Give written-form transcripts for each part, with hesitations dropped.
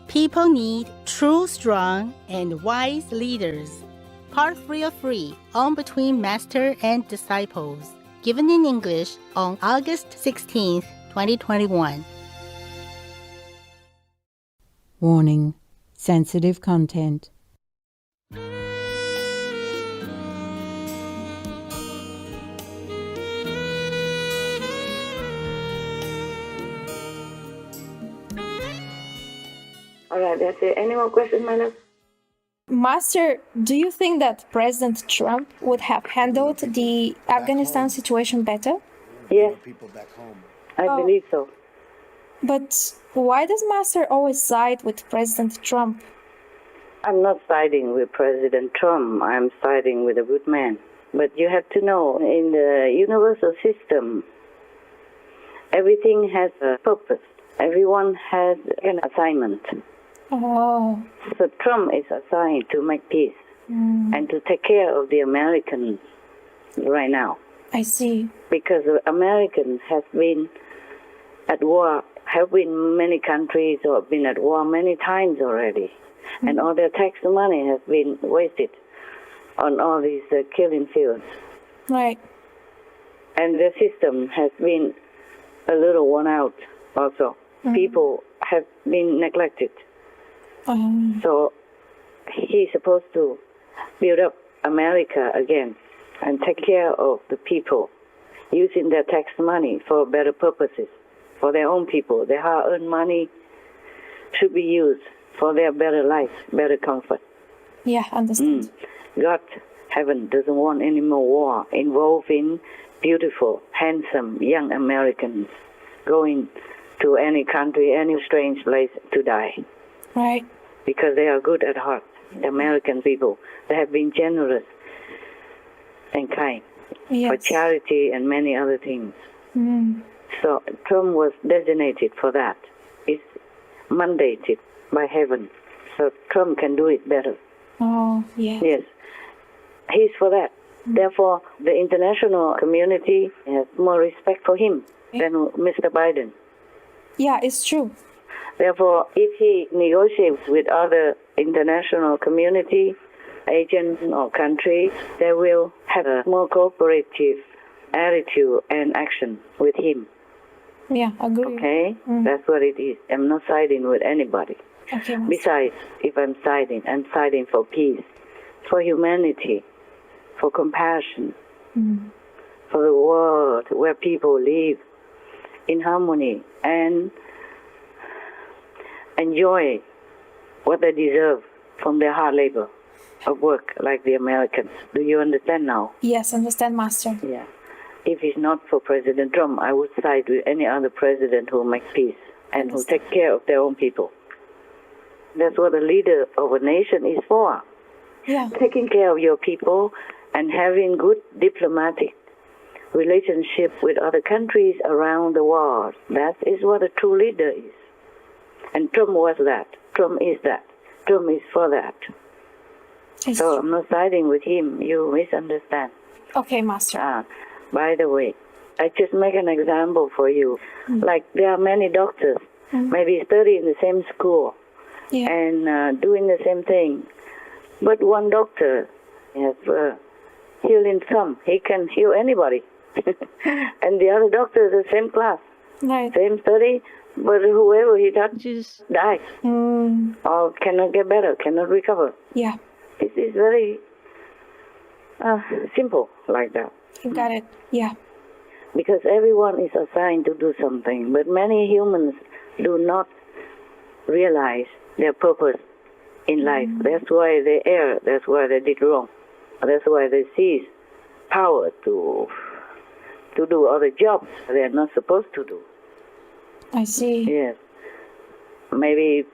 People need true, strong, and wise leaders. Part 3 of 3 on Between Master and Disciples, given in English on August 16, 2021. Warning: sensitive content. All right, that's it. Any more questions, my love? Master, do you think that President Trump would have handled the Afghanistan situation better? Yes, I believe so. But why does Master always side with President Trump? I'm not siding with President Trump. I'm siding with a good man. But you have to know, in the universal system, everything has a purpose. Everyone has an assignment. Oh. So Trump is assigned to make peace and to take care of the Americans right now. I see. Because the Americans have been at war, have been many countries or been at war many times already. And all their tax money has been wasted on all these killing fields. Right. And the system has been a little worn out also. People have been neglected. So he's supposed to build up America again and take care of the people, using their tax money for better purposes, for their own people. Their hard-earned money should be used for their better life, better comfort. Yeah, understand. God, heaven, doesn't want any more war involving beautiful, handsome, young Americans going to any country, any strange place to die. Right. Because they are good at heart, the American people. They have been generous and kind for charity and many other things. So Trump was designated for that. It's mandated by heaven. So Trump can do it better. Oh, yes. Yes. He's for that. Therefore, the international community has more respect for him than Mr. Biden. Yeah, it's true. Therefore, if he negotiates with other international community, agents or countries, they will have a more cooperative attitude and action with him. Yeah, agree. Okay? That's what it is. I'm not siding with anybody. Okay. Besides, if I'm siding for peace, for humanity, for compassion, for the world where people live in harmony and enjoy what they deserve from their hard labor of work like the Americans. Do you understand now? Yes, understand, Master. Yeah. If it's not for President Trump, I would side with any other president who makes peace and who takes care of their own people. That's what a leader of a nation is for. Yeah. Taking care of your people and having good diplomatic relationships with other countries around the world. That is what a true leader is. And Trump was that. Trump is that. Trump is for that. So I'm not siding with him. You misunderstand. Okay, Master. By the way, I just make an example for you. Like there are many doctors, maybe study in the same school and doing the same thing. But one doctor has healing some. He can heal anybody. And the other doctor is the same class, same study, but whoever he touches dies or cannot get better, cannot recover. Yeah. It is very simple like that. You got it. Yeah. Because everyone is assigned to do something, but many humans do not realize their purpose in life. That's why they err. That's why they did wrong. That's why they seize power to do other jobs they are not supposed to do. I see. Yes. Maybe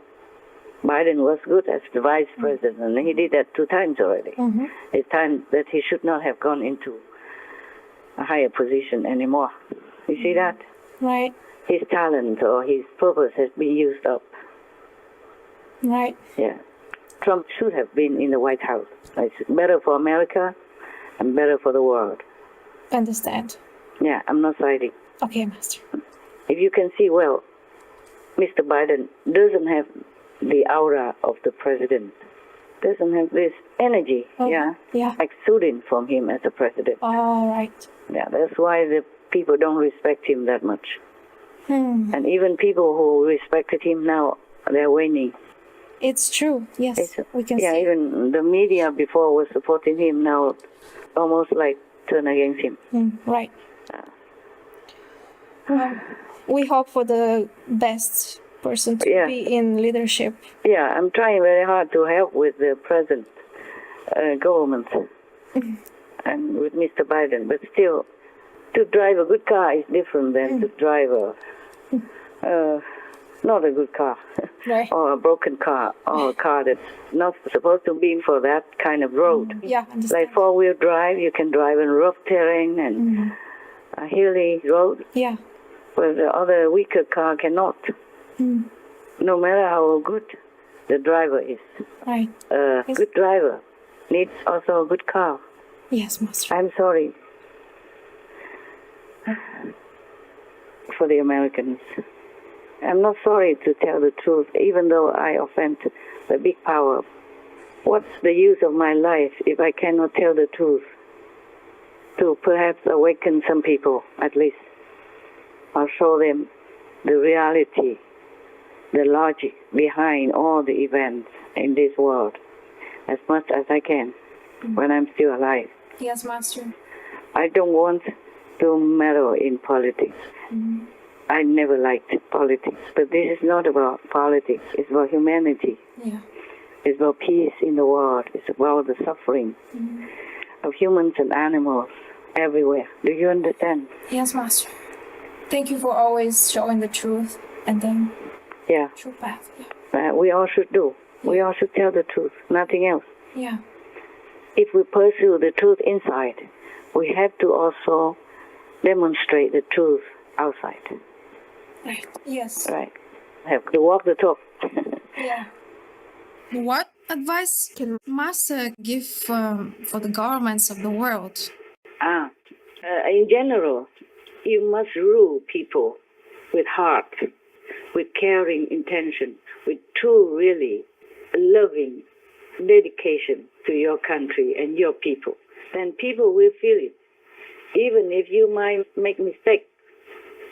Biden was good as the vice president. He did that 2 times already. It's time that he should not have gone into a higher position anymore. You see that? Right. His talent or his purpose has been used up. Right. Yeah. Trump should have been in the White House. It's better for America and better for the world. Understand. Yeah, I'm not siding. Okay, Master. If you can see, well, Mr. Biden doesn't have the aura of the president. Doesn't have this energy, Yeah. exuding from him as a president. All right. Yeah, that's why the people don't respect him that much. And even people who respected him now, they're waning. It's true. Yes, we can see. Even the media before was supporting him, now almost like turn against him. Right. We hope for the best person to be in leadership. Yeah, I'm trying very hard to help with the present government and with Mr. Biden, but still, to drive a good car is different than to drive not a good car, Right. or a broken car, or a car that's not supposed to be for that kind of road. Yeah, understand. Like four-wheel drive, you can drive in rough terrain and a hilly road, Yeah. where the other weaker car cannot. No matter how good the driver is. Right. A good driver needs also a good car. Yes, Master. I'm sorry for the Americans. I'm not sorry to tell the truth, even though I offend the big power. What's the use of my life if I cannot tell the truth? To perhaps awaken some people, at least, or show them the reality, the logic behind all the events in this world, as much as I can, when I'm still alive. Yes, Master. I don't want to meddle in politics. I never liked politics, but this is not about politics. It's about humanity. Yeah. It's about peace in the world. It's about the suffering of humans and animals everywhere. Do you understand? Yes, Master. Thank you for always showing the truth and then true path. We all should do. We all should tell the truth, nothing else. Yeah. If we pursue the truth inside, we have to also demonstrate the truth outside. Right. Yes. Right. Have to walk the talk. Yeah. What advice can Master give for the governments of the world? In general, you must rule people with heart, with caring intention, with true, really loving dedication to your country and your people. Then people will feel it. Even if you might make mistakes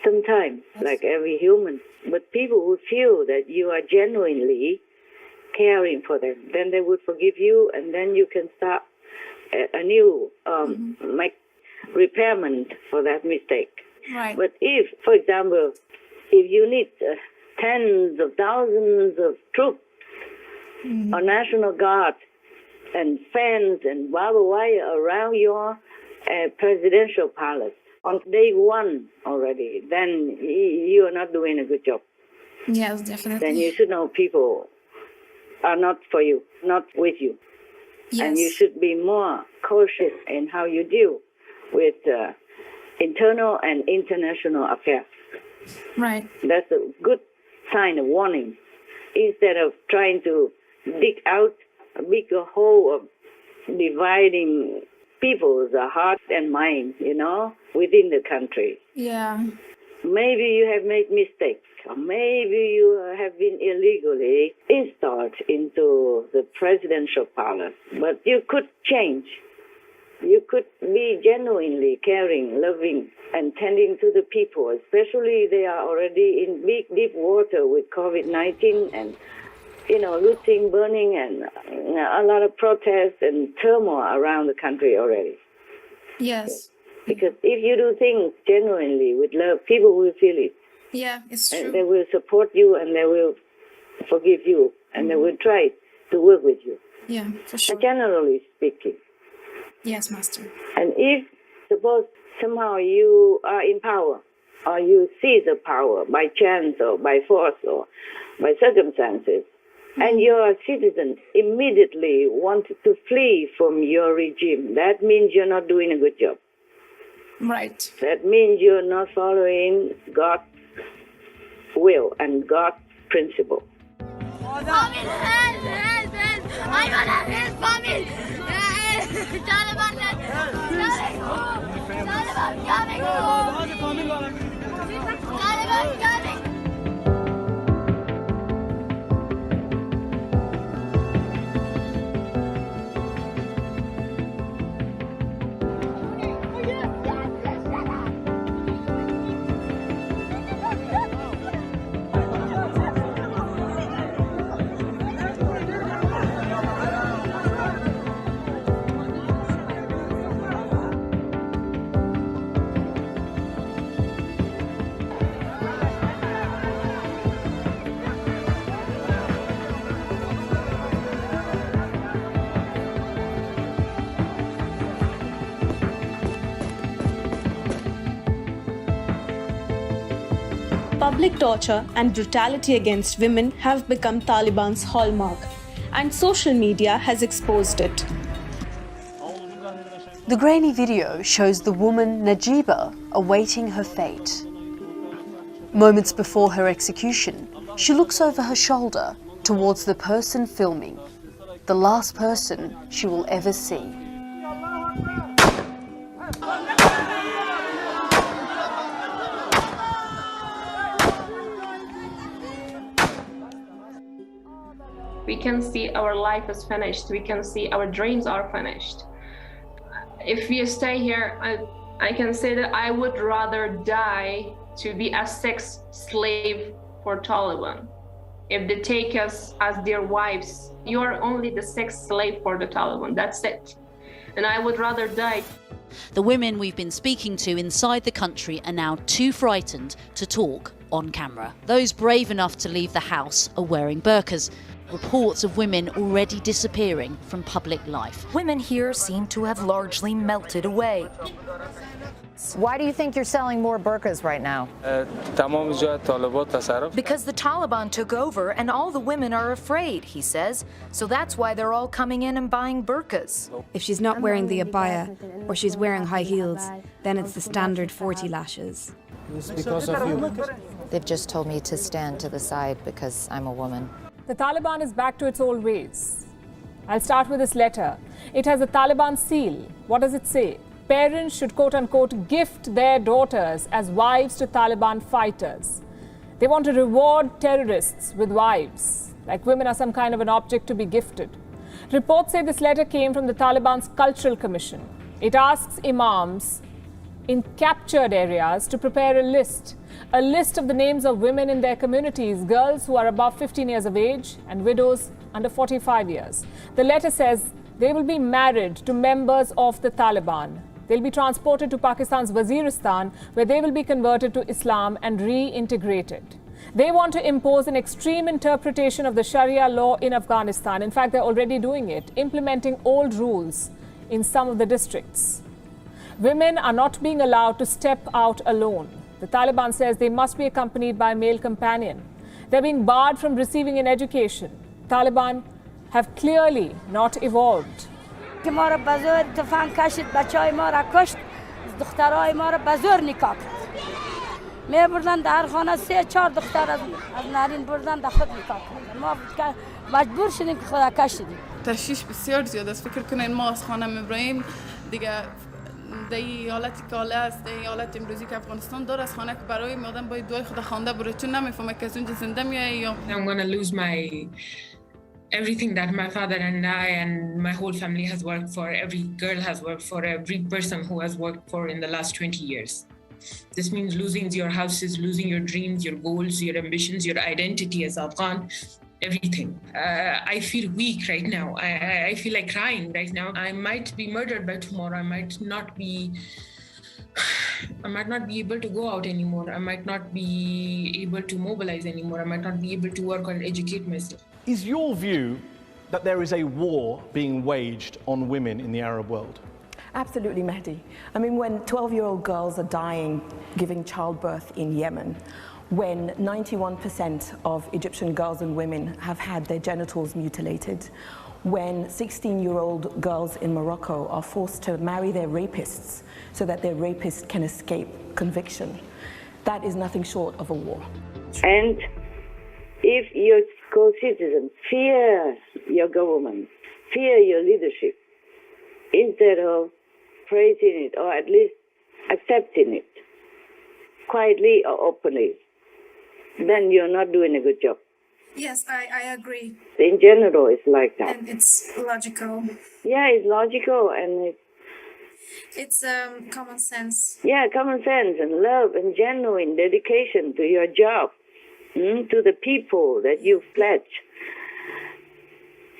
sometimes, like every human, but people will feel that you are genuinely caring for them. Then they would forgive you, and then you can start a new repairment for that mistake. Right. But if, for example, if you need tens of thousands of troops or National Guard and fence and barbed wire around your presidential palace on day one already, then you are not doing a good job. Yes, definitely. Then you should know people are not for you, not with you. Yes. And you should be more cautious in how you deal with internal and international affairs. Right. That's a good sign of warning. Instead of trying to dig out a bigger hole of dividing people's hearts and minds, within the country. Yeah. Maybe you have made mistakes, or maybe you have been illegally installed into the presidential palace, but you could change. You could be genuinely caring, loving, and tending to the people, especially they are already in big, deep water with COVID-19 and, looting, burning, and a lot of protests and turmoil around the country already. Yes. Because if you do things genuinely with love, people will feel it. Yeah, it's true. And they will support you, and they will forgive you, and they will try to work with you. Yeah, for sure. Generally speaking. Yes, Master. And if, suppose, somehow you are in power, or you seize the power by chance or by force or by circumstances, and your citizens immediately want to flee from your regime, that means you're not doing a good job. Right. That means you're not following God's will and God's principle. Public torture and brutality against women have become Taliban's hallmark, and social media has exposed it. The grainy video shows the woman Najiba awaiting her fate. Moments before her execution, she looks over her shoulder towards the person filming, the last person she will ever see. We can see our life is finished. We can see our dreams are finished. If we stay here, I can say that I would rather die to be a sex slave for Taliban. If they take us as their wives, you are only the sex slave for the Taliban. That's it. And I would rather die. The women we've been speaking to inside the country are now too frightened to talk on camera. Those brave enough to leave the house are wearing burqas. Reports of women already disappearing from public life. Women here seem to have largely melted away. Why do you think you're selling more burqas right now? Because the Taliban took over and all the women are afraid, he says. So that's why they're all coming in and buying burqas. If she's not wearing the abaya or she's wearing high heels, then it's the standard 40 lashes. It's because of you. They've just told me to stand to the side because I'm a woman. The Taliban is back to its old ways. I'll start with this letter. It has a Taliban seal. What does it say? Parents should quote-unquote gift their daughters as wives to Taliban fighters. They want to reward terrorists with wives, like women are some kind of an object to be gifted. Reports say this letter came from the Taliban's Cultural Commission. It asks imams in captured areas to prepare a list of the names of women in their communities, girls who are above 15 years of age and widows under 45 years. The letter says they will be married to members of the Taliban. They'll be transported to Pakistan's Waziristan, where they will be converted to Islam and reintegrated. They want to impose an extreme interpretation of the Sharia law in Afghanistan. In fact, they're already doing it, implementing old rules in some of the districts. Women are not being allowed to step out alone. The Taliban says they must be accompanied by a male companion. They're being barred from receiving an education. Taliban have clearly not evolved. دی حالتی که حاله است دی حالت امروزی که افغانستان داره از خانه که برای مادم باید دوای خدا خوانده بره چون نمیفهمه که از اونجا زنده میایه یا I'm going to lose my everything that my father and I and my whole family has worked for, every girl has worked for, every person who has worked for in the last 20 years. This means losing your houses, losing your dreams, your goals, your ambitions, your identity as Afghan. Everything. I feel weak right now. I feel like crying right now. I might be murdered by tomorrow. I might not be able to go out anymore. I might not be able to mobilize anymore. I might not be able to work or educate myself. Is your view that there is a war being waged on women in the Arab world? Absolutely, Mehdi. I mean, when 12-year-old girls are dying giving childbirth in Yemen, when 91% of Egyptian girls and women have had their genitals mutilated, when 16-year-old girls in Morocco are forced to marry their rapists so that their rapist can escape conviction, that is nothing short of a war. And if your co-citizens fear your government, fear your leadership, instead of praising it or at least accepting it, quietly or openly, then you're not doing a good job. Yes, I agree. In general, it's like that. And it's logical. Yeah, it's logical and it's common sense. Yeah, common sense and love and genuine dedication to your job, to the people that you pledge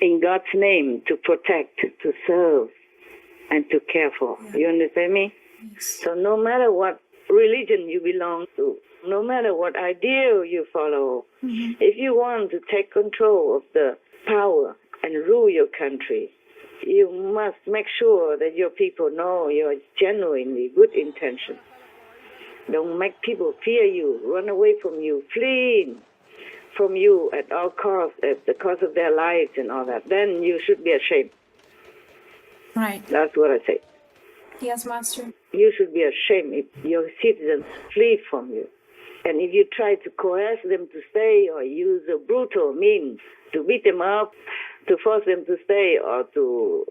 in God's name to protect, to serve, and to care for. Yeah. You understand me? Yes. So no matter what religion you belong to, no matter what ideal you follow, if you want to take control of the power and rule your country, you must make sure that your people know your genuinely good intention. Don't make people fear you, run away from you, flee from you at all costs, at the cost of their lives and all that. Then you should be ashamed. Right. That's what I say. Yes, Master. You should be ashamed if your citizens flee from you. And if you try to coerce them to stay or use a brutal means to beat them up, to force them to stay or to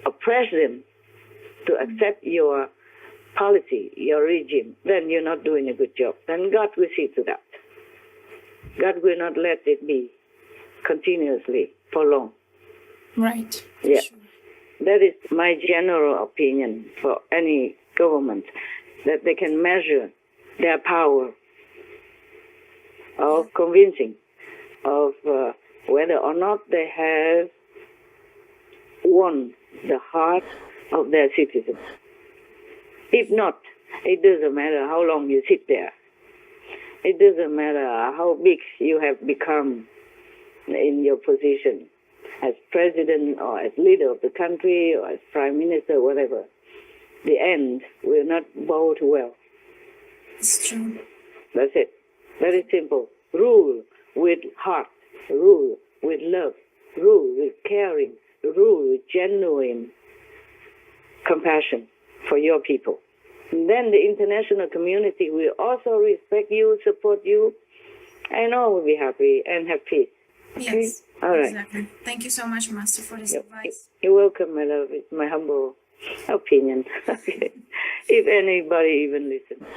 oppress them, to accept your policy, your regime, then you're not doing a good job. Then God will see to that. God will not let it be continuously for long. Right. Yeah. That is my general opinion for any government, that they can measure their power of convincing, of whether or not they have won the heart of their citizens. If not, it doesn't matter how long you sit there. It doesn't matter how big you have become in your position as president or as leader of the country or as prime minister, whatever. The end will not bode well. It's true. That's it. Very simple. Rule with heart. Rule with love. Rule with caring. Rule with genuine compassion for your people. And then the international community will also respect you, support you, and all will be happy and have peace. Okay? Yes. All right. Exactly. Thank you so much, Master, for this advice. You're welcome, my love. It's my humble opinion. Okay. If anybody even listens.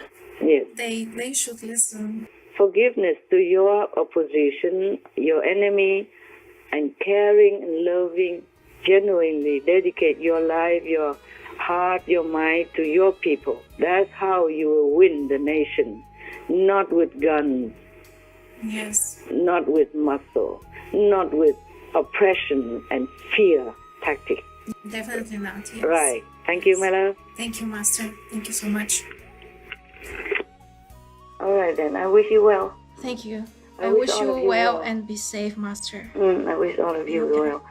Yes. They should listen. Forgiveness to your opposition, your enemy, and caring and loving, genuinely dedicate your life, your heart, your mind to your people. That's how you will win the nation. Not with guns. Yes. Not with muscle. Not with oppression and fear tactics. Definitely not. Yes. Right. Thank you, my love. Thank you, Master. Thank you so much. All right, then. I wish you well. Thank you. I I wish wish all you of you well well. and be safe, Master. I wish all of you well.